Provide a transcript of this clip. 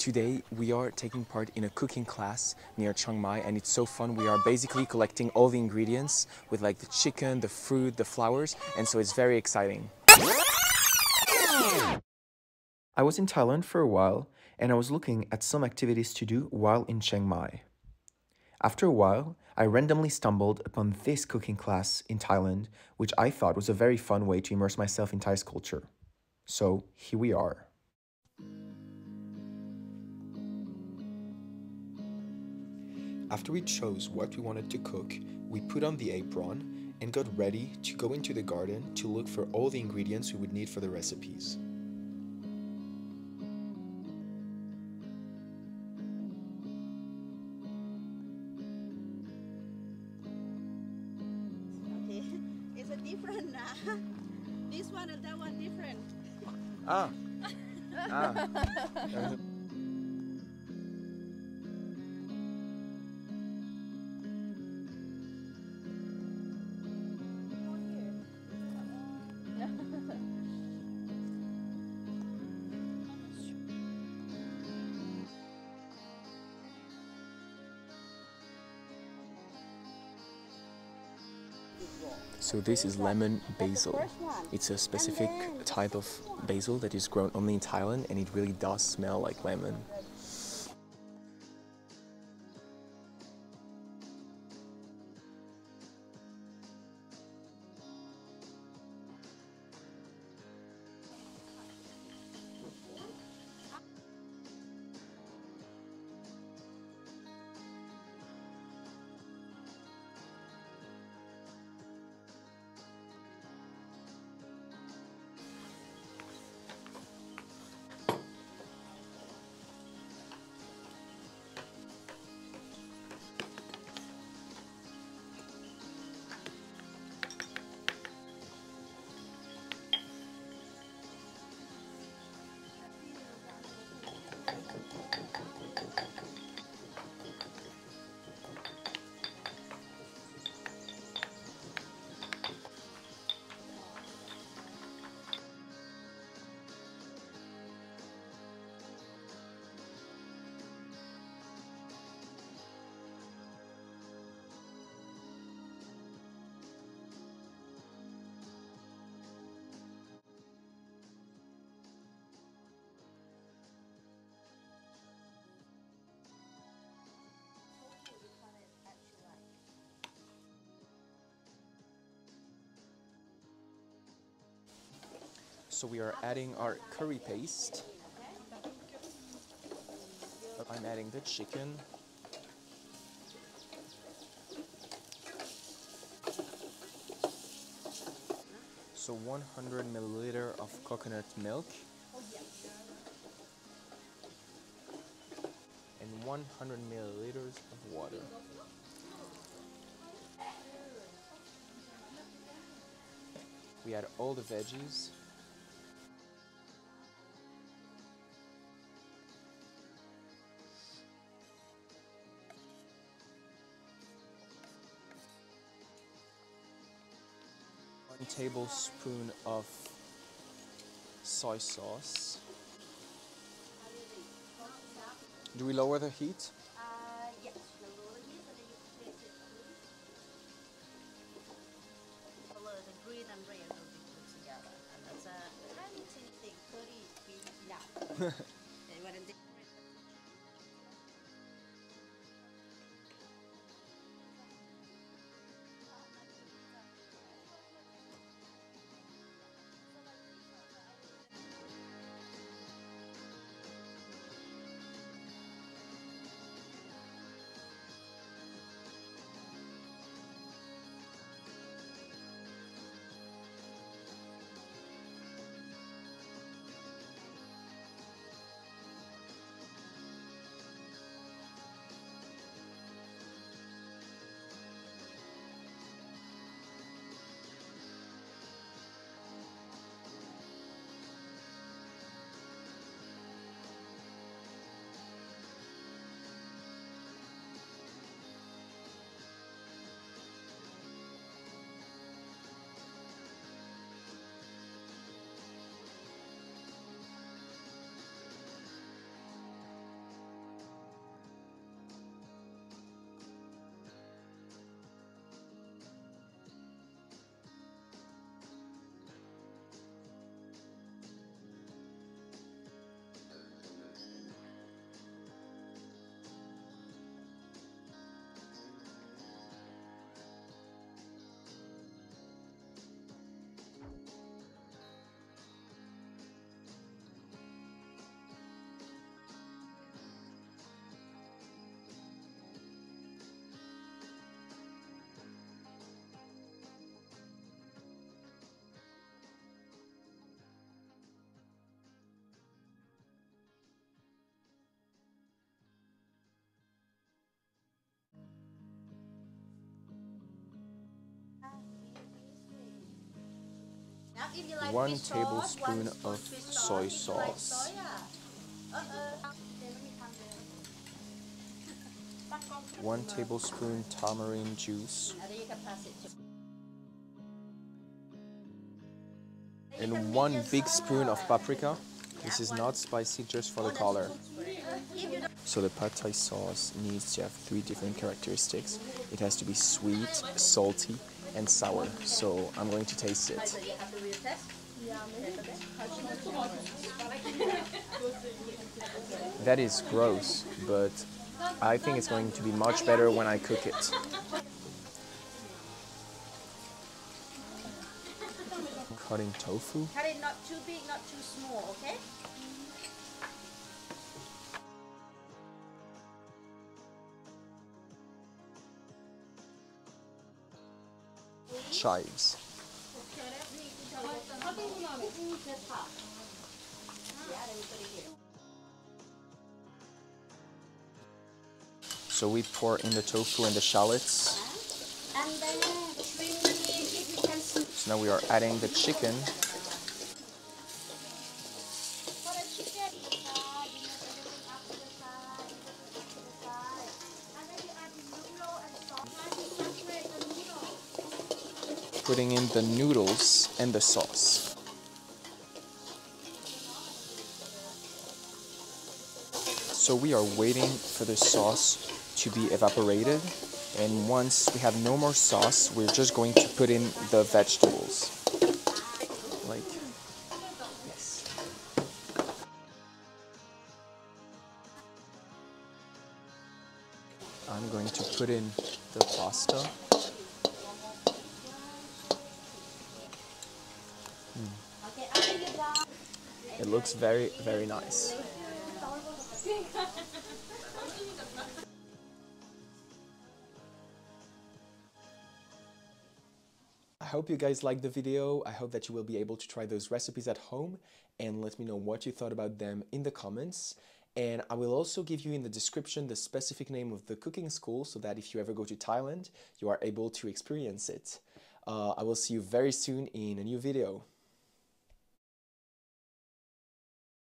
Today we are taking part in a cooking class near Chiang Mai, and it's so fun. We are basically collecting all the ingredients with like the chicken, the fruit, the flowers, and so it's very exciting. I was in Thailand for a while, and I was looking at some activities to do while in Chiang Mai. After a while, I randomly stumbled upon this cooking class in Thailand, which I thought was a very fun way to immerse myself in Thai culture. So here we are. After we chose what we wanted to cook, we put on the apron and got ready to go into the garden to look for all the ingredients we would need for the recipes. Okay, it's a different. This one and that one different. Ah. So this is lemon basil. It's a specific type of basil that is grown only in Thailand, and it really does smell like lemon. So we are adding our curry paste. I'm adding the chicken. So 100 milliliter of coconut milk and 100 milliliters of water. We add all the veggies. One tablespoon of soy sauce. Do we lower the heat? Yes, lower the heat and then you place it. Color, the green and red will be put together, and that's a tiny thing. Curry is enough. They want to decorate. If you like 1 fish sauce, tablespoon 1 of fish soy If you like sauce. soy, 1 tablespoon tamarind juice. and then you can pass it to. And 1 big spoon of paprika. This is not spicy, just for the color. So the pad thai sauce needs to have 3 different characteristics. It has to be sweet, salty, and sour. So I'm going to taste it. So you have to retest. That is gross, but I think it's going to be much better when I cook it. Cutting tofu. Cut it not too big, not too small, okay? Chives. So we pour in the tofu and the shallots. And then shrimp meat, if you can see. So now we are adding the chicken. For the chicken, you move everything up to the side, everything up to the side. And then you add noodle and sauce. You separate the noodle. Putting in the noodles and the sauce. So we are waiting for the sauce to be evaporated, and once we have no more sauce, we're just going to put in the vegetables. Like this. I'm going to put in the pasta. It looks very, very nice. I hope you guys liked the video. I hope that you will be able to try those recipes at home and let me know what you thought about them in the comments. And I will also give you in the description the specific name of the cooking school so that if you ever go to Thailand, you are able to experience it. I will see you very soon in a new video.